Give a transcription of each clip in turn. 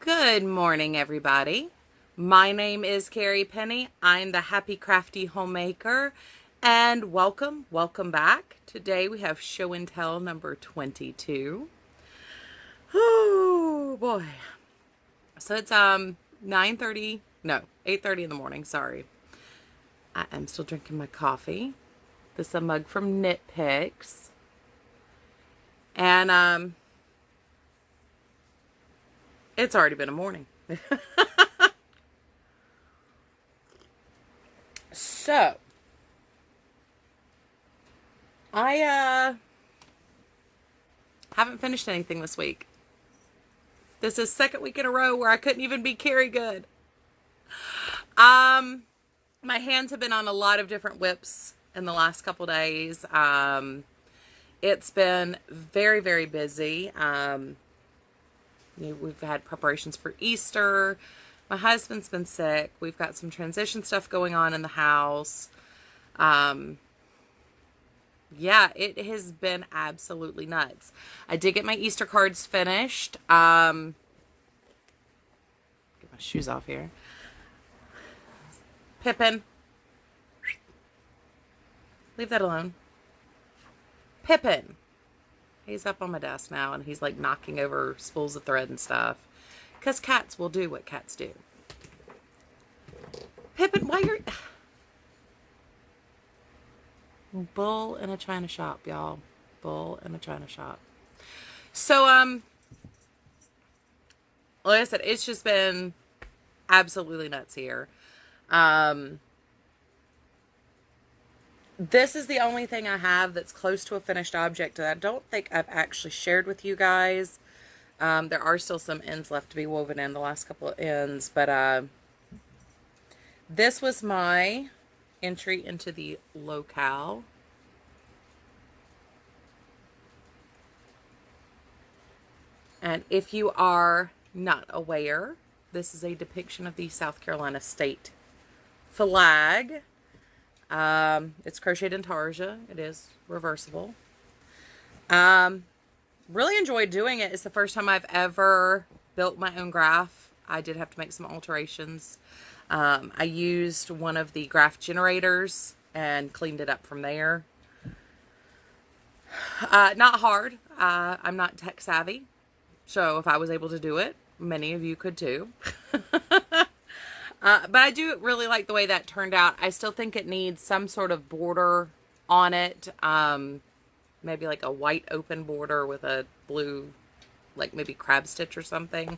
Good morning, everybody. My name is Carrie Penny. I'm the Happy Crafty Homemaker, and welcome back. Today we have show and tell number 22. Oh boy. So it's 8:30 in the morning, sorry. I am still drinking my coffee. This is a mug from Nitpicks. And it's already been a morning. So, I haven't finished anything this week. This is second week in a row where I couldn't even be Carrie good. My hands have been on a lot of different whips in the last couple days. It's been very, very busy. We've had preparations for Easter. My husband's been sick. We've got some transition stuff going on in the house. Yeah, it has been absolutely nuts. I did get my Easter cards finished. Get my shoes off here. Pippin. Leave that alone. Pippin. He's up on my desk now, and he's like knocking over spools of thread and stuff. Because cats will do what cats do. Pippin, why you're... Bull in a china shop, y'all. Bull in a china shop. So, like I said, it's just been absolutely nuts here. This is the only thing I have that's close to a finished object that I don't think I've actually shared with you guys. There are still some ends left to be woven in, the last couple of ends, but this was my entry into the locale. And if you are not aware, this is a depiction of the South Carolina state flag. It's crocheted in tarsia. It is reversible. Really enjoyed doing it. It's the first time I've ever built my own graph. I did have to make some alterations. I used one of the graph generators and cleaned it up from there. Not hard. I'm not tech savvy. So if I was able to do it, many of you could too. But I do really like the way that turned out. I still think it needs some sort of border on it. Maybe like a white open border with a blue, like maybe crab stitch or something.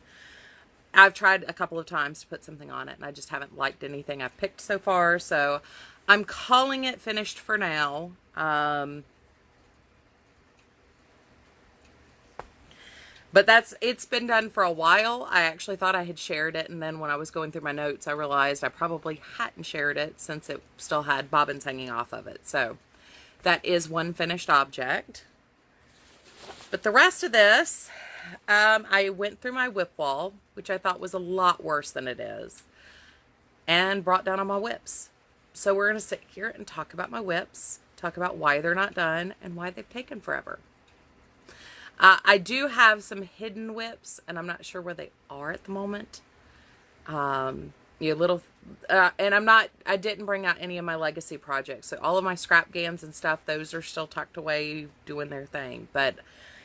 I've tried a couple of times to put something on it, and I just haven't liked anything I've picked so far. So I'm calling it finished for now. But it's been done for a while. I actually thought I had shared it, and then when I was going through my notes, I realized I probably hadn't shared it since it still had bobbins hanging off of it. So that is one finished object. But the rest of this, I went through my whip wall, which I thought was a lot worse than it is, and brought down on my whips. So we're going to sit here and talk about my whips, talk about why they're not done, and why they've taken forever. I do have some hidden whips, and I'm not sure where they are at the moment. And I didn't bring out any of my legacy projects. So all of my scrap gams and stuff, those are still tucked away doing their thing. But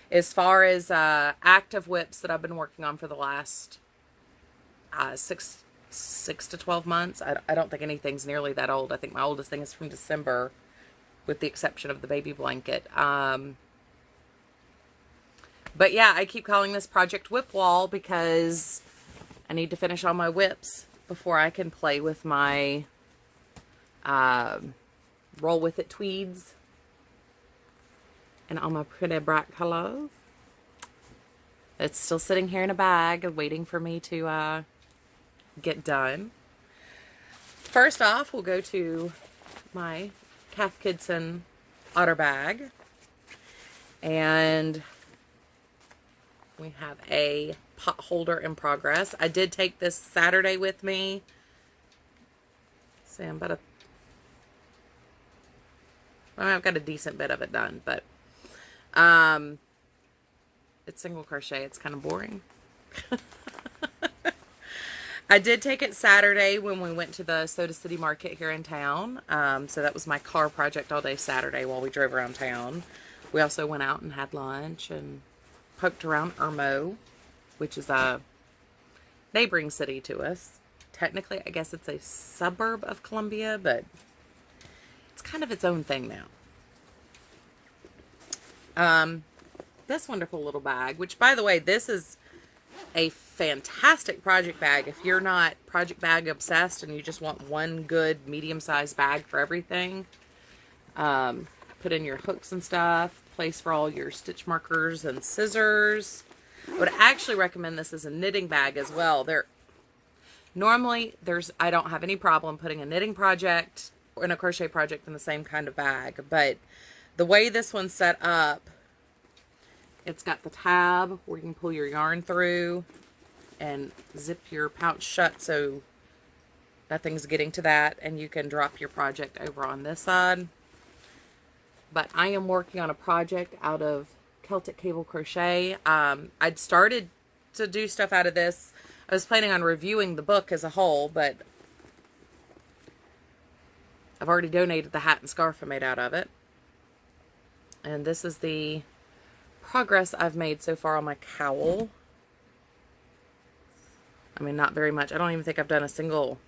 as far as active whips that I've been working on for the last 6 to 12 months, I don't think anything's nearly that old. I think my oldest thing is from December, with the exception of the baby blanket. But yeah, I keep calling this Project Whip Wall because I need to finish all my whips before I can play with my Roll With It tweeds and all my pretty bright colors. It's still sitting here in a bag waiting for me to get done. First off, we'll go to my Kath Kidson otter bag, and we have a pot holder in progress. I did take this Saturday with me. See, I've got a decent bit of it done, but it's single crochet. It's kind of boring. I did take it Saturday when we went to the Soda City Market here in town. So that was my car project all day Saturday while we drove around town. We also went out and had lunch and poked around Irmo, which is a neighboring city to us. Technically, I guess it's a suburb of Columbia, but it's kind of its own thing now. This wonderful little bag, which, by the way, this is a fantastic project bag if you're not project bag obsessed and you just want one good medium-sized bag for everything. Put in your hooks and stuff, place for all your stitch markers and scissors. I would actually recommend this as a knitting bag as well. I don't have any problem putting a knitting project and a crochet project in the same kind of bag, but the way this one's set up, it's got the tab where you can pull your yarn through and zip your pouch shut so nothing's getting to that, and you can drop your project over on this side. But I am working on a project out of Celtic Cable Crochet. I'd started to do stuff out of this. I was planning on reviewing the book as a whole, but I've already donated the hat and scarf I made out of it. And this is the progress I've made so far on my cowl. I mean, not very much. I don't even think I've done a single...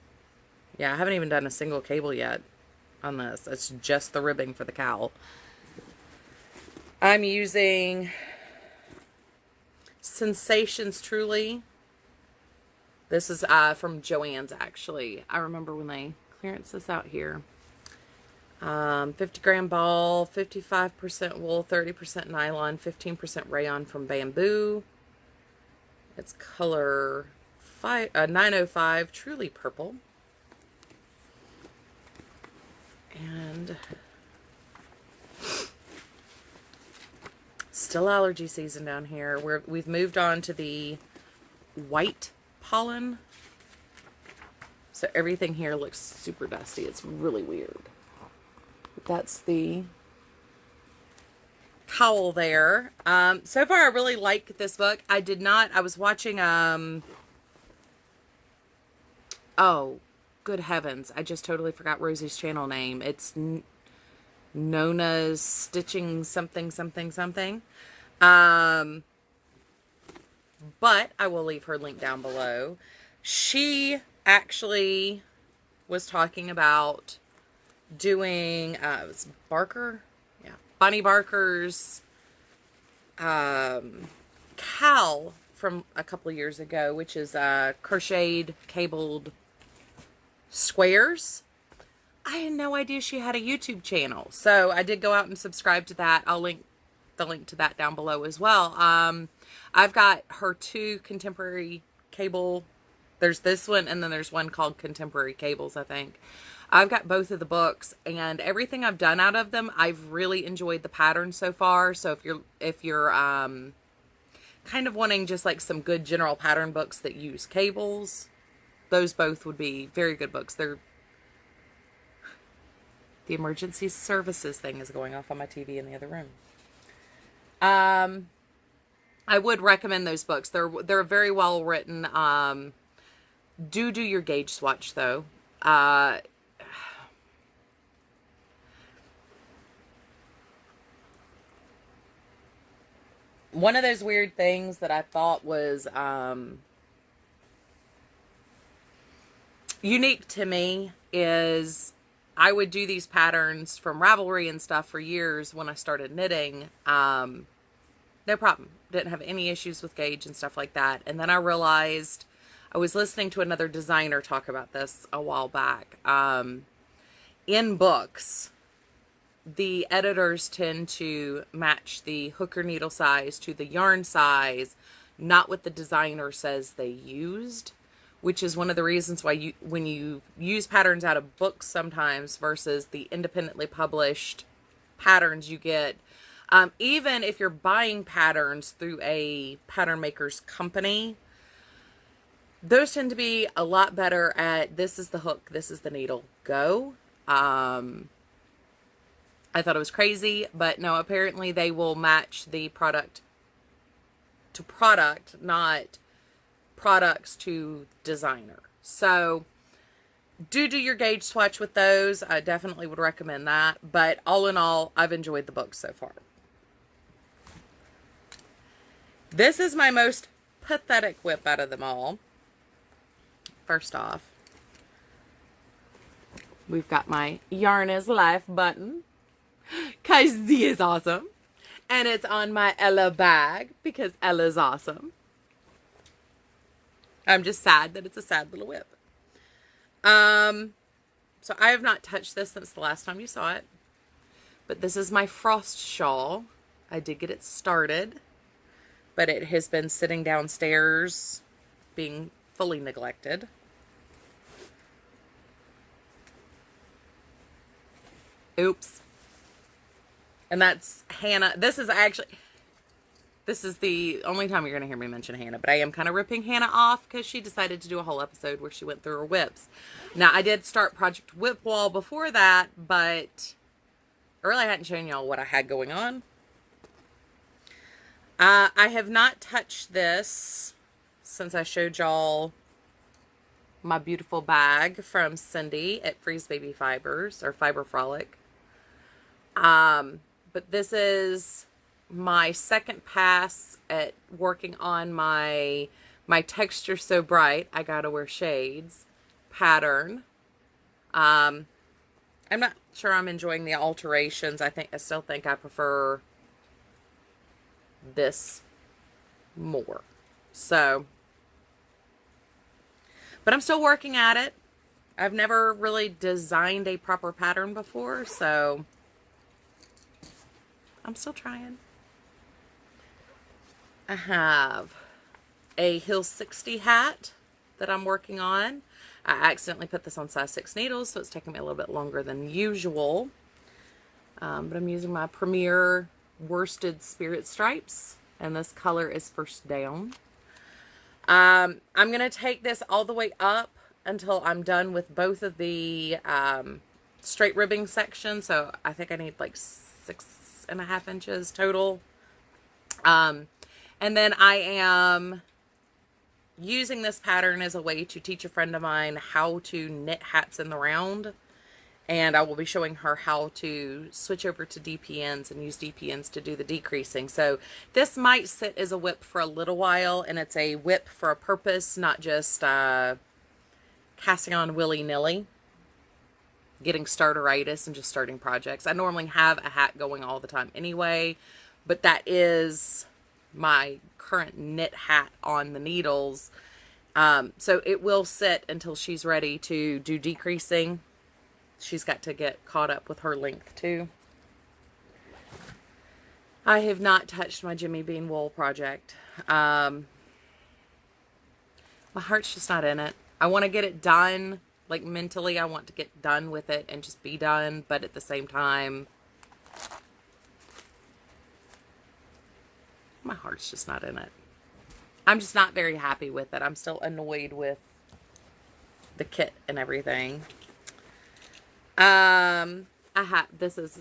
Yeah, I haven't even done a single cable yet on this. It's just the ribbing for the cowl. I'm using Sensations Truly. This is from Joann's, actually. I remember when they clearanced this out here. 50 gram ball, 55% wool, 30% nylon, 15% rayon from Bamboo. It's color 905, Truly Purple. And still allergy season down here. We've moved on to the white pollen. So everything here looks super dusty. It's really weird. That's the cowl there. So far, I really like this book. I was watching, oh, good heavens. I just totally forgot Rosie's channel name. It's Nona's Stitching something, something, something. But I will leave her link down below. She actually was talking about doing it was Barker, yeah, Bonnie Barker's cowl from a couple of years ago, which is crocheted cabled squares. I had no idea she had a YouTube channel, so I did go out and subscribe to that. I'll link the link to that down below as well. I've got her 2 contemporary cable. There's this one, and then there's one called Contemporary Cables, I think. I've got both of the books, and everything I've done out of them, I've really enjoyed the pattern so far. So if you're kind of wanting just like some good general pattern books that use cables, those both would be very good books. The emergency services thing is going off on my TV in the other room. I would recommend those books. They're very well written. Do your gauge swatch though. One of those weird things that I thought was unique to me is I would do these patterns from Ravelry and stuff for years when I started knitting. No problem. Didn't have any issues with gauge and stuff like that. And then I realized, I was listening to another designer talk about this a while back. In books, the editors tend to match the hook or needle size to the yarn size, not what the designer says they used, which is one of the reasons why when you use patterns out of books sometimes versus the independently published patterns you get, even if you're buying patterns through a pattern maker's company, those tend to be a lot better at, this is the hook, this is the needle, go. I thought it was crazy, but no, apparently they will match the product to product, not products to designer. So do your gauge swatch with those. I definitely would recommend that. But all in all, I've enjoyed the book so far. This is my most pathetic whip out of them all. First off, we've got my Yarn is Life button, because Z is awesome. And it's on my Ella bag, because Ella's awesome. I'm just sad that it's a sad little whip. So I have not touched this since the last time you saw it. But this is my frost shawl. I did get it started, but it has been sitting downstairs being fully neglected. Oops. And that's Hannah. This is the only time you're going to hear me mention Hannah, but I am kind of ripping Hannah off because she decided to do a whole episode where she went through her whips. Now, I did start Project Whip Wall before that, but I really hadn't shown y'all what I had going on. I have not touched this since I showed y'all my beautiful bag from Cindy at Freeze Baby Fibers, or Fiber Frolic. But this is my second pass at working on my Texture So Bright, I Gotta Wear Shades pattern. I'm not sure I'm enjoying the alterations. I still think I prefer this more. So, but I'm still working at it. I've never really designed a proper pattern before, so I'm still trying. I have a Hill 60 hat that I'm working on. I accidentally put this on size 6 needles, so it's taking me a little bit longer than usual. But I'm using my Premier Worsted Spirit Stripes, and this color is First Down. I'm going to take this all the way up until I'm done with both of the straight ribbing sections. So I think I need like 6.5 inches total. And then I am using this pattern as a way to teach a friend of mine how to knit hats in the round. And I will be showing her how to switch over to DPNs and use DPNs to do the decreasing. So this might sit as a whip for a little while, and it's a whip for a purpose, not just casting on willy-nilly, getting starteritis and just starting projects. I normally have a hat going all the time anyway, but that is my current knit hat on the needles. So it will sit until she's ready to do decreasing. She's got to get caught up with her length too. I have not touched my Jimmy Bean wool project. My heart's just not in it. I want to get it done. Like mentally, I want to get done with it and just be done. But at the same time, my heart's just not in it. I'm just not very happy with it. I'm still annoyed with the kit and everything. This is,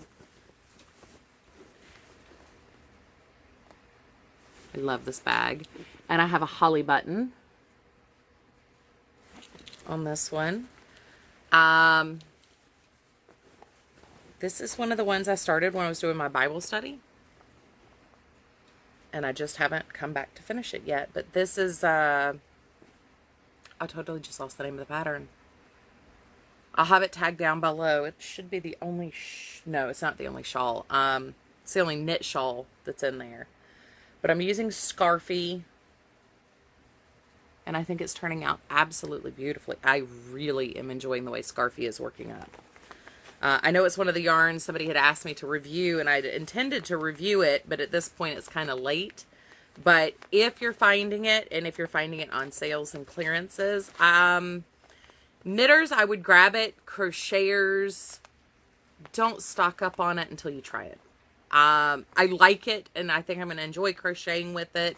I love this bag. And I have a holly button on this one. This is one of the ones I started when I was doing my Bible study. And I just haven't come back to finish it yet. But this is, I totally just lost the name of the pattern. I'll have it tagged down below. It should be the only, no, it's not the only shawl. It's the only knit shawl that's in there. But I'm using Scarfy. And I think it's turning out absolutely beautifully. I really am enjoying the way Scarfy is working up. I know it's one of the yarns somebody had asked me to review, and I intended to review it, but at this point it's kind of late. But if you're finding it, and if you're finding it on sales and clearances, knitters, I would grab it. Crocheters, don't stock up on it until you try it. I like it, and I think I'm going to enjoy crocheting with it,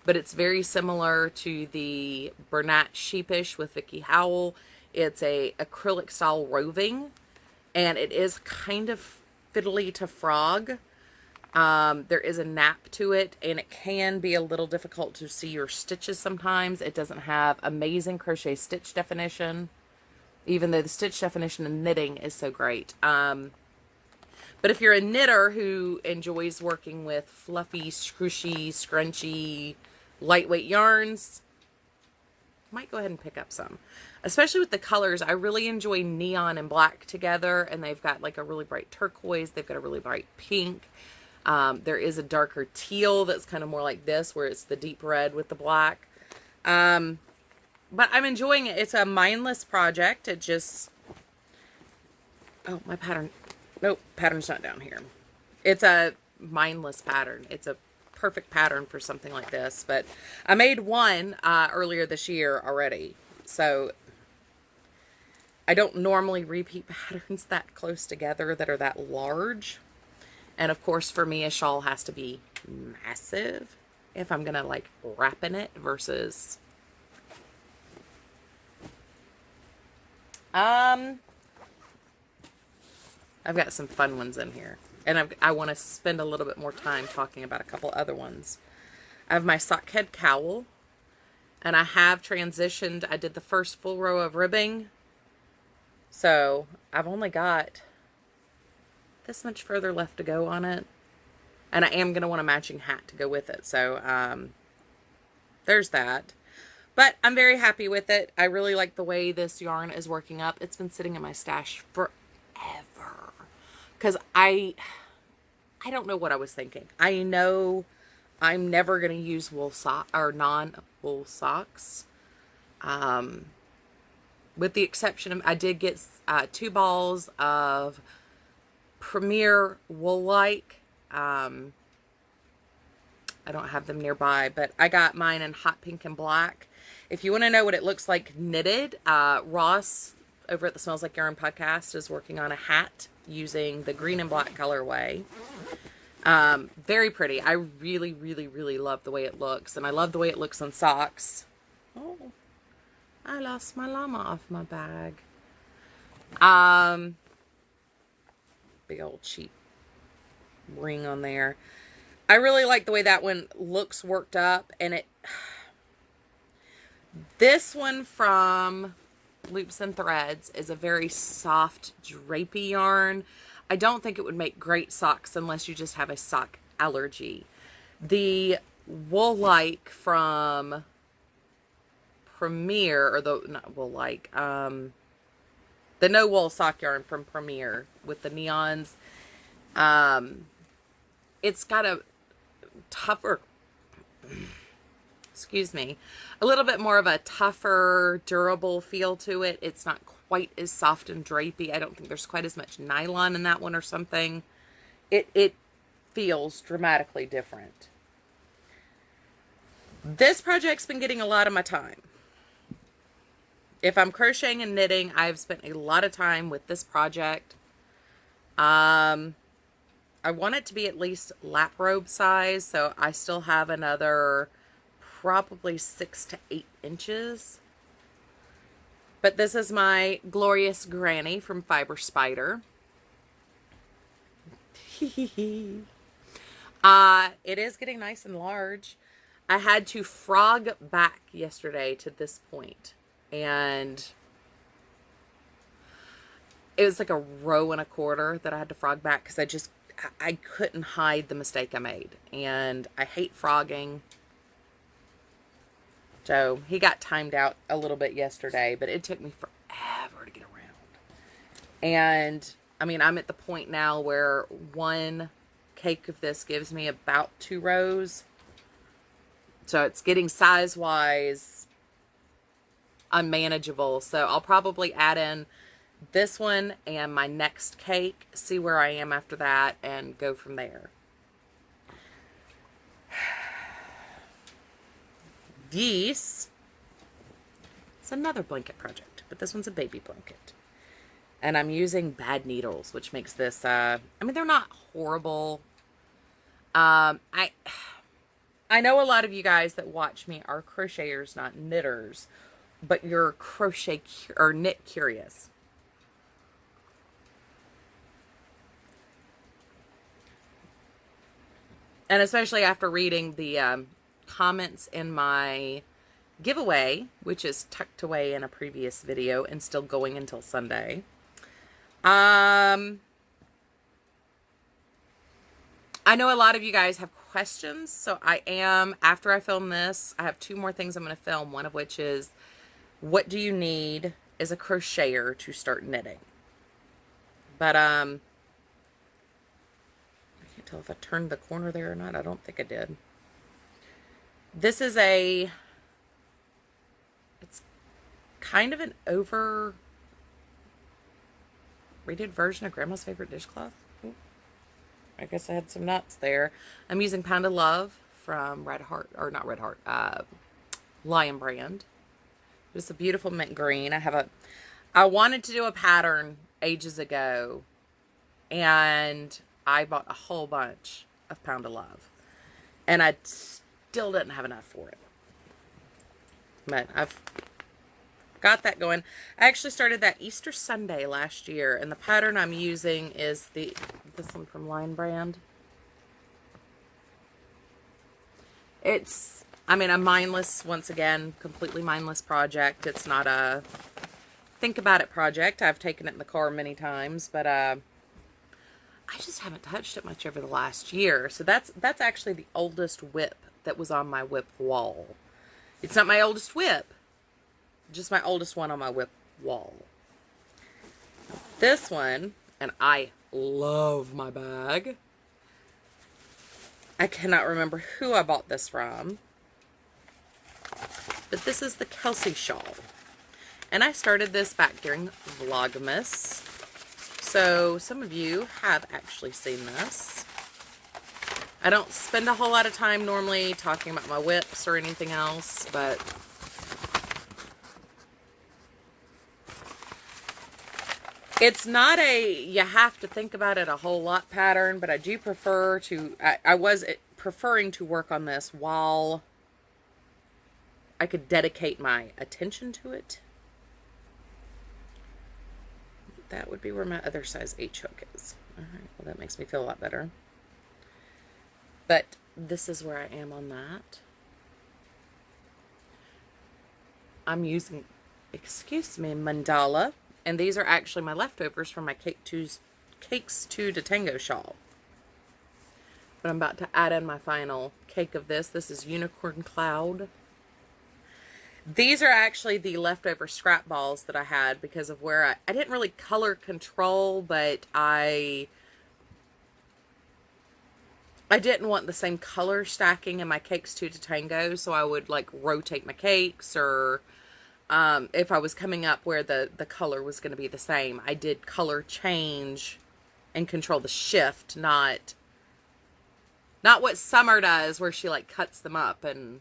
but it's very similar to the Bernat Sheepish with Vicky Howell. It's a acrylic style roving, and it is kind of fiddly to frog. There is a nap to it, and it can be a little difficult to see your stitches sometimes. It doesn't have amazing crochet stitch definition, even though the stitch definition in knitting is so great. But if you're a knitter who enjoys working with fluffy, squishy, scrunchy, lightweight yarns, might go ahead and pick up some. Especially with the colors, I really enjoy neon and black together, and they've got like a really bright turquoise, they've got a really bright pink. There is a darker teal that's kind of more like this, where it's the deep red with the black. But I'm enjoying it. It's a mindless project. It just... Oh, my pattern... Nope, pattern's not down here. It's a mindless pattern. It's a perfect pattern for something like this. But I made one earlier this year already. So I don't normally repeat patterns that close together that are that large. And of course, for me, a shawl has to be massive if I'm going to like wrap in it versus... I've got some fun ones in here. And I want to spend a little bit more time talking about a couple other ones. I have my sockhead cowl. And I have transitioned. I did the first full row of ribbing. So I've only got this much further left to go on it. And I am going to want a matching hat to go with it. So there's that. But I'm very happy with it. I really like the way this yarn is working up. It's been sitting in my stash forever. Because I don't know what I was thinking. I know I'm never going to use wool sock or non-wool socks. With the exception of, I did get 2 balls of Premier Wool-like. I don't have them nearby, but I got mine in hot pink and black. If you want to know what it looks like knitted, Ross over at the Smells Like Yarn podcast is working on a hat using the green and black colorway. Very pretty. I really, really, really love the way it looks, and I love the way it looks on socks. Oh, I lost my llama off my bag. Big old cheap ring on there. I really like the way that one looks worked up, and this one from Loops and Threads is a very soft drapey yarn. I don't think it would make great socks unless you just have a sock allergy. The Wool-like from Premier, or the, not Wool-like, the no wool sock yarn from Premier with the neons. It's got a tougher, excuse me, a little bit more of a tougher, durable feel to it. It's not quite as soft and drapey. I don't think there's quite as much nylon in that one or something. It feels dramatically different. This project's been getting a lot of my time. If I'm crocheting and knitting, I've spent a lot of time with this project. I want it to be at least lap robe size, so I still have another probably 6 to 8 inches. But this is my glorious granny from Fiber Spider. It is getting nice and large. I had to frog back yesterday to this point, and it was like a row and a quarter that I had to frog back because I couldn't hide the mistake I made, and I hate frogging. So he got timed out a little bit yesterday, but it took me forever to get around. And I mean, I'm at the point now where one cake of this gives me about 2 rows. So it's getting size-wise unmanageable. So I'll probably add in this one and my next cake, see where I am after that, and go from there. This is another blanket project, but this one's a baby blanket. And I'm using bad needles, which makes this, I mean, they're not horrible. I know a lot of you guys that watch me are crocheters, not knitters, but you're crochet or knit curious. And especially after reading the comments in my giveaway, which is tucked away in a previous video and still going until Sunday. I know a lot of you guys have questions, so after I film this, I have 2 more things I'm going to film, one of which is, what do you need as a crocheter to start knitting? But, I can't tell if I turned the corner there or not. I don't think I did. This is it's kind of an overrated version of Grandma's favorite dishcloth. I guess I had some nuts there. I'm using Pound of Love from Lion Brand. It's a beautiful mint green. I wanted to do a pattern ages ago, and I bought a whole bunch of Pound of Love, and I still didn't have enough for it. But I've got that going. I actually started that Easter Sunday last year, and the pattern I'm using is this one from Lion Brand. It's, a mindless, once again, completely mindless project. It's not a think about it project. I've taken it in the car many times, but I just haven't touched it much over the last year. So that's actually the oldest whip that was on my whip wall. It's not my oldest whip, just my oldest one on my whip wall. This one, and I love my bag. I cannot remember who I bought this from, but this is the Kelsey shawl. And I started this back during Vlogmas, so some of you have actually seen this. I don't spend a whole lot of time normally talking about my whips or anything else, but it's not you have to think about it a whole lot pattern, but I do prefer to, I was preferring to work on this while I could dedicate my attention to it. That would be where my other size H hook is. All right, well, that makes me feel a lot better. But this is where I am on that. I'm using, mandala. And these are actually my leftovers from my Cakes 2 to Tango shawl. But I'm about to add in my final cake of this. This is Unicorn Cloud. These are actually the leftover scrap balls that I had because of where I didn't really color control, but I didn't want the same color stacking in my Cakes 2 to Tango, so I would like rotate my cakes, or if I was coming up where the color was going to be the same, I did color change and control the shift, not what Summer does where she like cuts them up and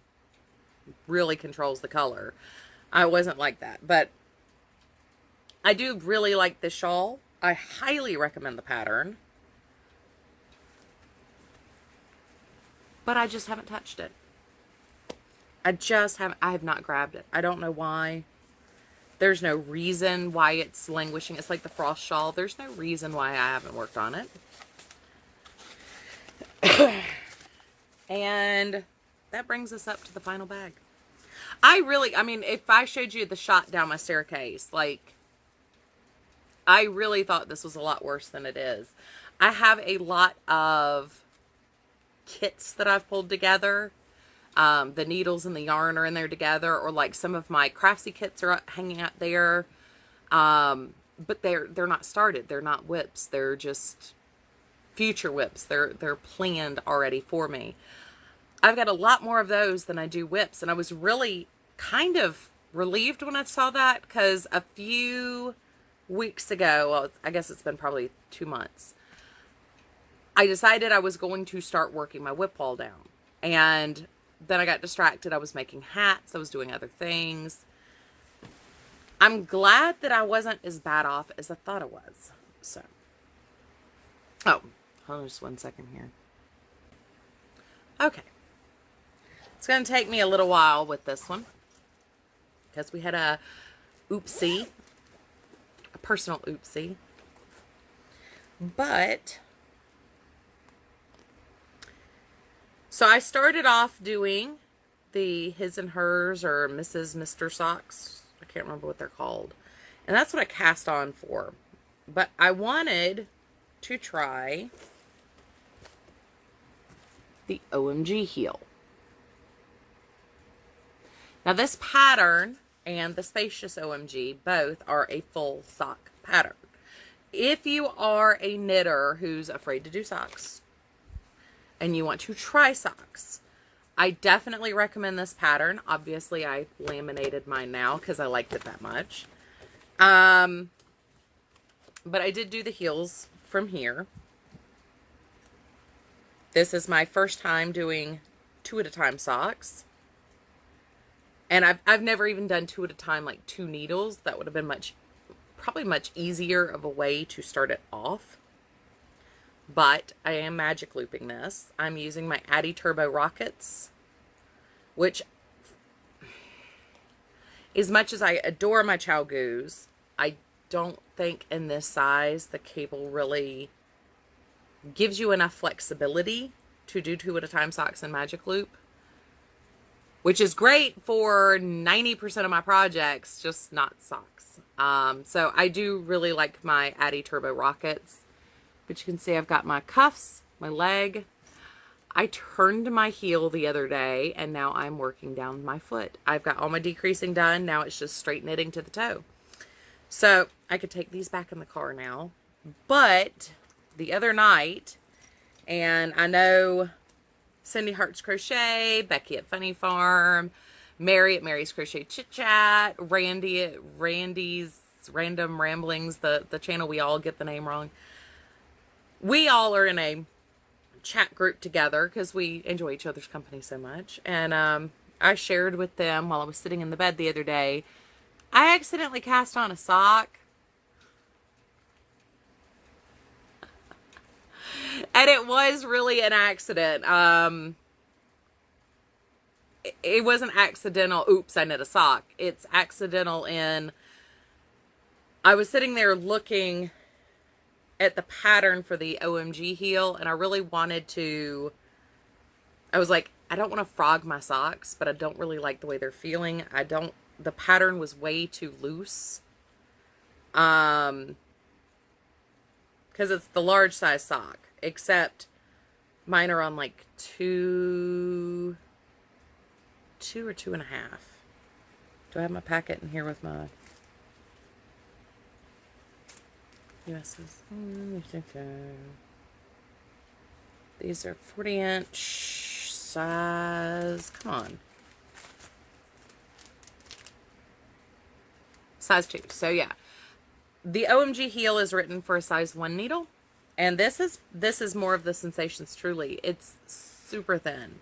really controls the color. I wasn't like that, but I do really like this shawl. I highly recommend the pattern, but I just haven't touched it. I have not grabbed it. I don't know why. There's no reason why it's languishing. It's like the frost shawl. There's no reason why I haven't worked on it. And that brings us up to the final bag. If I showed you the shot down my staircase, like, I really thought this was a lot worse than it is. I have a lot of kits that I've pulled together. The needles and the yarn are in there together, or like some of my Crafty kits are hanging out there. But they're not started. They're not whips. They're just future whips. They're planned already for me. I've got a lot more of those than I do whips, and I was really kind of relieved when I saw that, because a few weeks ago, well, I guess it's been probably 2 months, I decided I was going to start working my whip wall down. And then I got distracted. I was making hats. I was doing other things. I'm glad that I wasn't as bad off as I thought I was. So, hold on just 1 second here. Okay. It's going to take me a little while with this one, because we had a oopsie, a personal oopsie. But So I started off doing the his and hers or Mrs. Mr. socks. I can't remember what they're called. And that's what I cast on for. But I wanted to try the OMG heel. Now this pattern and the Spacious OMG both are a full sock pattern. If you are a knitter who's afraid to do socks and you want to try socks, I definitely recommend this pattern. Obviously, I laminated mine now because I liked it that much. But I did do the heels from here. This is my first time doing 2 at a time socks. And I've never even done 2 at a time, like 2 needles. That would have been probably much easier of a way to start it off. But I am magic looping this. I'm using my Addy Turbo Rockets, which, as much as I adore my ChowGoos, I don't think in this size the cable really gives you enough flexibility to do 2 at a time socks in magic loop, which is great for 90% of my projects, just not socks. So I do really like my Addy Turbo Rockets. But you can see I've got my cuffs, my leg. I turned my heel the other day, and now I'm working down my foot. I've got all my decreasing done. Now it's just straight knitting to the toe. So I could take these back in the car now. But the other night, and I know Cindy Hart's Crochet, Becky at Funny Farm, Mary at Mary's Crochet Chit Chat, Randy at Randy's Random Ramblings, the channel we all get the name wrong. We all are in a chat group together because we enjoy each other's company so much. And I shared with them while I was sitting in the bed the other day, I accidentally cast on a sock. And it was really an accident. It wasn't accidental, oops, I knit a sock. It's accidental in, I was sitting there looking at the pattern for the OMG heel, and I really wanted to, I was like, I don't want to frog my socks, but I don't really like the way they're feeling. The pattern was way too loose. Because it's the large size sock, except mine are on like 2 or 2.5. Do I have my packet in here with my US's? These are 40-inch size. Come on. Size 2. So yeah. The OMG heel is written for a size 1 needle. And this is more of the Sensations Truly. It's super thin.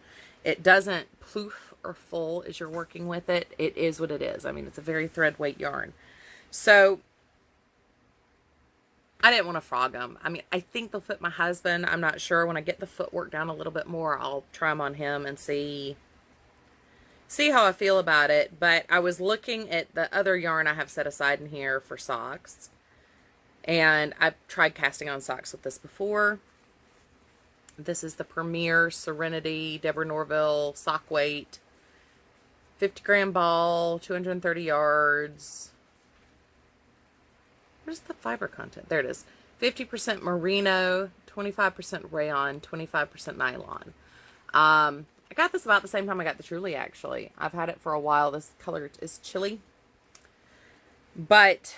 It doesn't ploof or full as you're working with it. It is what it is. I mean, it's a very thread weight yarn. So I didn't want to frog them. I mean, I think they'll fit my husband. I'm not sure. When I get the footwork down a little bit more, I'll try them on him and see how I feel about it. But I was looking at the other yarn I have set aside in here for socks. And I've tried casting on socks with this before. This is the Premier Serenity Deborah Norville sock weight. 50-gram ball, 230 yards. Where's the fiber content? There it is. 50% merino, 25% rayon, 25% nylon. I got this about the same time I got the Truly, actually. I've had it for a while. This color is chilly. But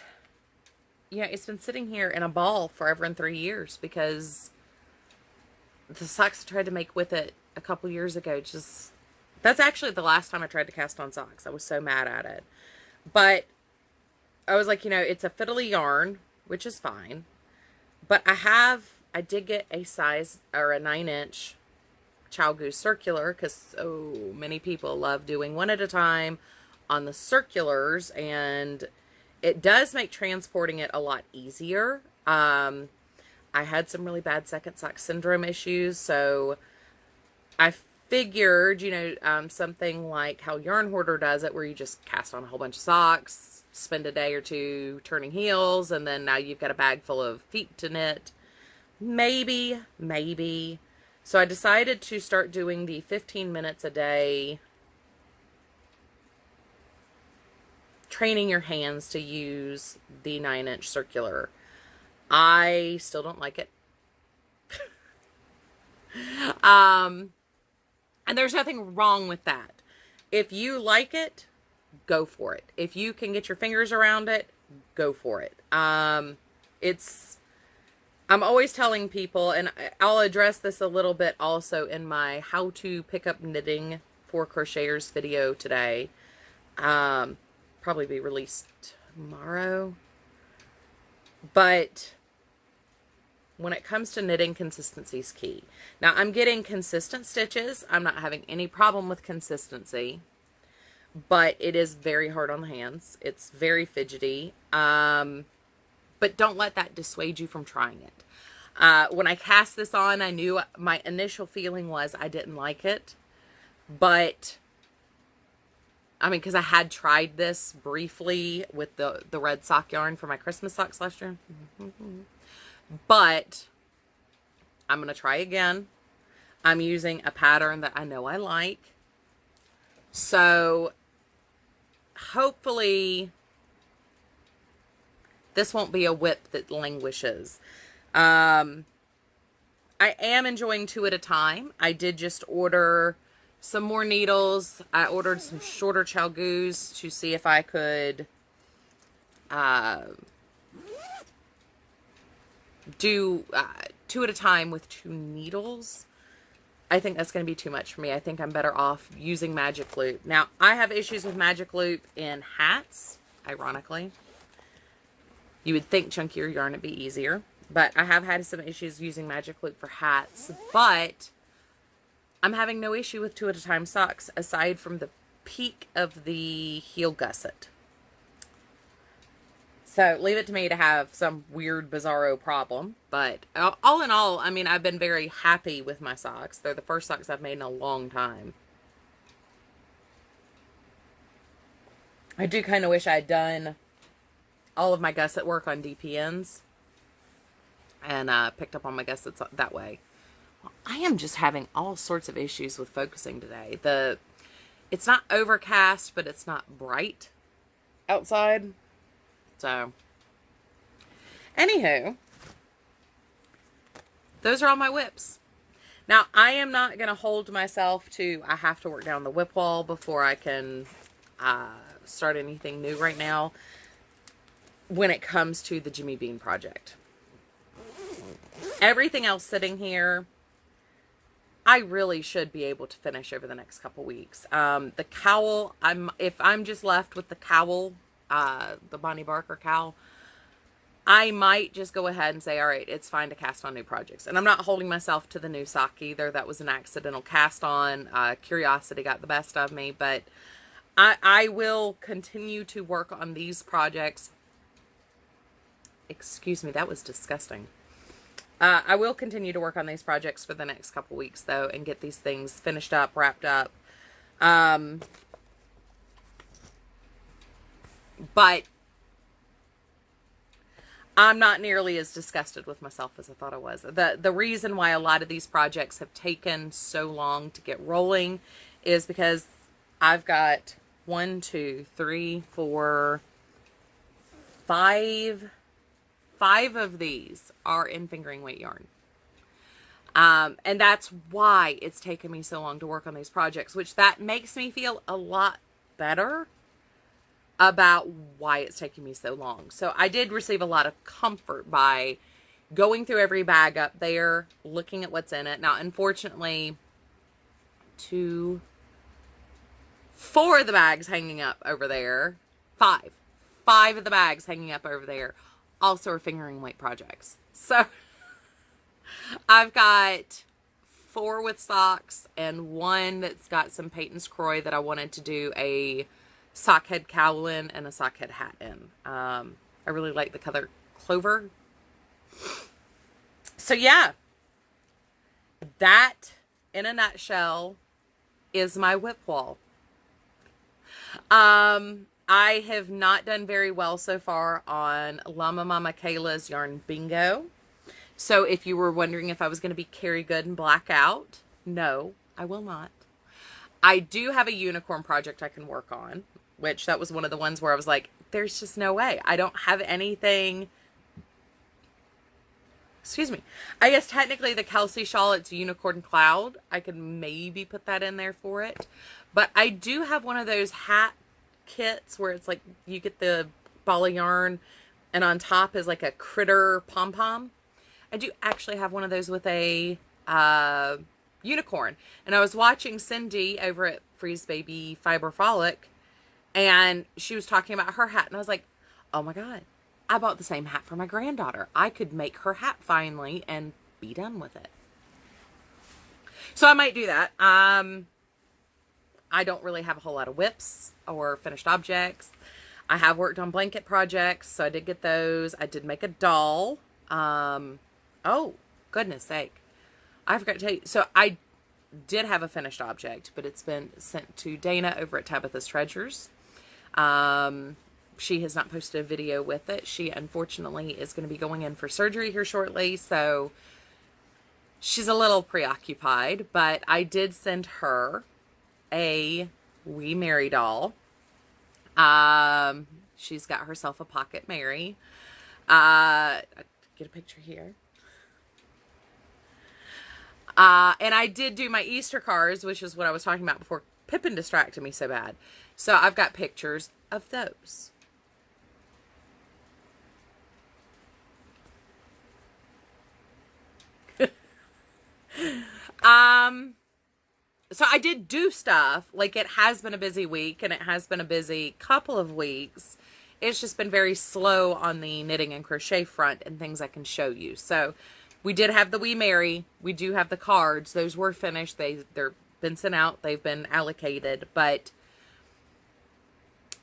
yeah, it's been sitting here in a ball forever and 3 years because the socks I tried to make with it a couple years ago that's actually the last time I tried to cast on socks. I was so mad at it. But I was like, it's a fiddly yarn, which is fine. But I did get a size or a 9-inch ChowGoos circular because so many people love doing 1 at a time on the circulars, and it does make transporting it a lot easier. I had some really bad second sock syndrome issues, so I figured, something like how Yarn Hoarder does it, where you just cast on a whole bunch of socks, spend a day or two turning heels, and then now you've got a bag full of feet to knit. Maybe So I decided to start doing the 15 minutes a day training your hands to use the 9-inch circular. I still don't like it. And there's nothing wrong with that. If you like it, go for it. If you can get your fingers around it, go for it. I'm always telling people, and I'll address this a little bit also in my how to pick up knitting for crocheters video today. Probably be released tomorrow. But when it comes to knitting, consistency is key. Now, I'm getting consistent stitches. I'm not having any problem with consistency. But it is very hard on the hands. It's very fidgety. But don't let that dissuade you from trying it. When I cast this on, I knew my initial feeling was I didn't like it. But, I mean, because I had tried this briefly with the red sock yarn for my Christmas socks last year. But I'm going to try again. I'm using a pattern that I know I like. So, hopefully, this won't be a whip that languishes. I am enjoying 2 at a time. I did just order some more needles. I ordered some shorter chalgoos to see if I could do 2 at a time with 2 needles. I think that's going to be too much for me. I think I'm better off using Magic Loop. Now, I have issues with Magic Loop in hats, ironically. You would think chunkier yarn would be easier, but I have had some issues using Magic Loop for hats, but I'm having no issue with 2 at a time socks aside from the peak of the heel gusset. So leave it to me to have some weird bizarro problem, but all in all, I mean, I've been very happy with my socks. They're the first socks I've made in a long time. I do kind of wish I had done all of my gusset work on DPNs and picked up on my gussets that way. Well, I am just having all sorts of issues with focusing today. It's not overcast, but it's not bright outside. So, anywho, those are all my whips. Now, I am not going to hold myself to, I have to work down the whip wall before I can start anything new right now when it comes to the Jimmy Bean project. Everything else sitting here, I really should be able to finish over the next couple weeks. The cowl, if I'm just left with the cowl, the Bonnie Barker cowl, I might just go ahead and say, all right, it's fine to cast on new projects. And I'm not holding myself to the new sock either. That was an accidental cast on. Curiosity got the best of me, but I will continue to work on these projects. Excuse me, that was disgusting. I will continue to work on these projects for the next couple weeks, though, and get these things finished up, wrapped up. But I'm not nearly as disgusted with myself as I thought I was. The reason why a lot of these projects have taken so long to get rolling is because I've got 1, 2, 3, 4, 5 of these are in fingering weight yarn. And that's why it's taken me so long to work on these projects, which that makes me feel a lot better about why it's taking me so long. So I did receive a lot of comfort by going through every bag up there, looking at what's in it. Now, unfortunately, 4 of the bags hanging up over there, 5 of the bags hanging up over there also are fingering weight projects. So I've got 4 with socks and 1 that's got some Peyton's Croy that I wanted to do a sock head cowl in and a sock head hat in. I really like the color clover. So yeah, that in a nutshell is my whip wall. I have not done very well so far on Llama Mama Kayla's Yarn Bingo. So if you were wondering if I was going to be Carrie Good and black out, no, I will not. I do have a unicorn project I can work on, which that was one of the ones where I was like, there's just no way. I don't have anything. Excuse me. I guess technically the Kelsey shawl, it's unicorn cloud. I could maybe put that in there for it. But I do have one of those hat kits where it's like you get the ball of yarn and on top is like a critter pom-pom. I do actually have one of those with a unicorn. And I was watching Cindy over at Freeze Baby Fiber Frolic, and she was talking about her hat, and I was like, oh my God, I bought the same hat for my granddaughter. I could make her hat finally and be done with it. So I might do that. I don't really have a whole lot of whips or finished objects. I have worked on blanket projects, so I did get those. I did make a doll. Oh, goodness sake. I forgot to tell you. So I did have a finished object, but it's been sent to Dana over at Tabitha's Treasures. She has not posted a video with it. She unfortunately is going to be going in for surgery here shortly, so she's a little preoccupied, but I did send her a wee Mary doll. She's got herself a pocket Mary. Get a picture here. And I did do my Easter cards, which is what I was talking about before Pippin distracted me so bad. So I've got pictures of those. So I did do stuff. Like, it has been a busy week, and it has been a busy couple of weeks. It's just been very slow on the knitting and crochet front and things I can show you. So we did have the wee Mary. We do have the cards. Those were finished. They're been sent out. They've been allocated. But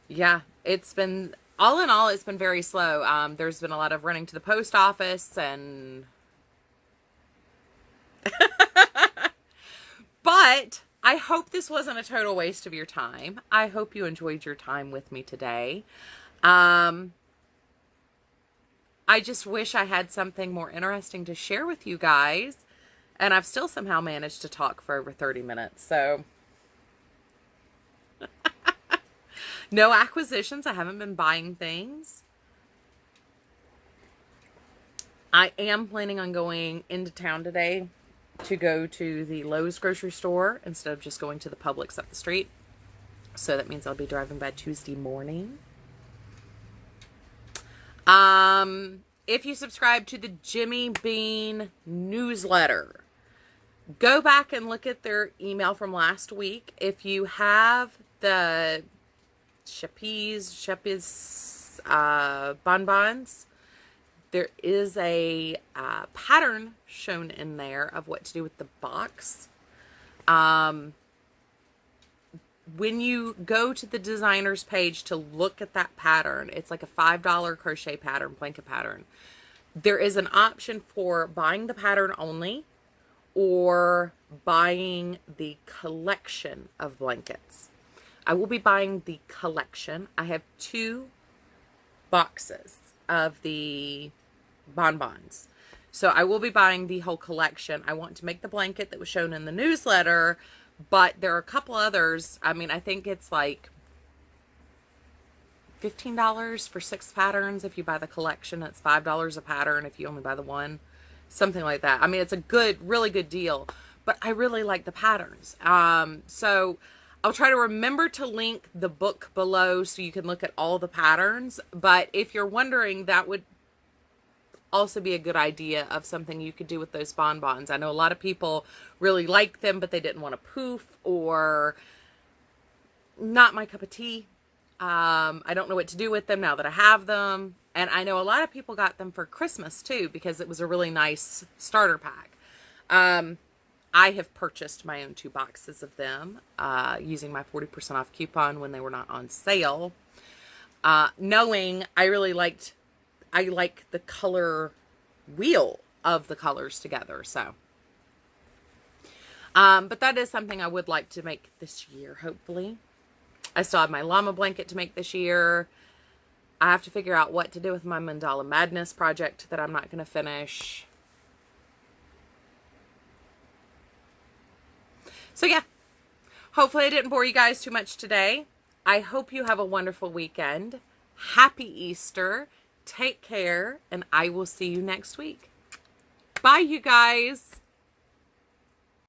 yeah, it's been, all in all, it's been very slow. There's been a lot of running to the post office and but I hope this wasn't a total waste of your time. I hope you enjoyed your time with me today. I just wish I had something more interesting to share with you guys. And I've still somehow managed to talk for over 30 minutes. So no acquisitions. I haven't been buying things. I am planning on going into town today to go to the Lowe's grocery store instead of just going to the Publix up the street. So that means I'll be driving by Tuesday morning. If you subscribe to the Jimmy Bean newsletter, go back and look at their email from last week. If you have the Sheppies bonbons, there is a pattern shown in there of what to do with the box. When you go to the designer's page to look at that pattern, it's like a $5 crochet pattern, blanket pattern. There is an option for buying the pattern only or buying the collection of blankets. I will be buying the collection. I have 2 boxes of the bonbons. So I will be buying the whole collection. I want to make the blanket that was shown in the newsletter, but there are a couple others. I mean, I think it's like $15 for 6 patterns. If you buy the collection, it's $5 a pattern if you only buy the one. Something like that. I mean, it's a good, really good deal, but I really like the patterns. So I'll try to remember to link the book below so you can look at all the patterns. But if you're wondering, that would also be a good idea of something you could do with those bonbons. I know a lot of people really like them, but they didn't want to poof, or not my cup of tea. I don't know what to do with them now that I have them. And I know a lot of people got them for Christmas too, because it was a really nice starter pack. I have purchased my own 2 boxes of them, using my 40% off coupon when they were not on sale. Knowing I like the color wheel of the colors together. So, but that is something I would like to make this year, hopefully. I still have my llama blanket to make this year. I have to figure out what to do with my Mandala Madness project that I'm not going to finish. So yeah, hopefully I didn't bore you guys too much today. I hope you have a wonderful weekend. Happy Easter. Take care, and I will see you next week. Bye, you guys.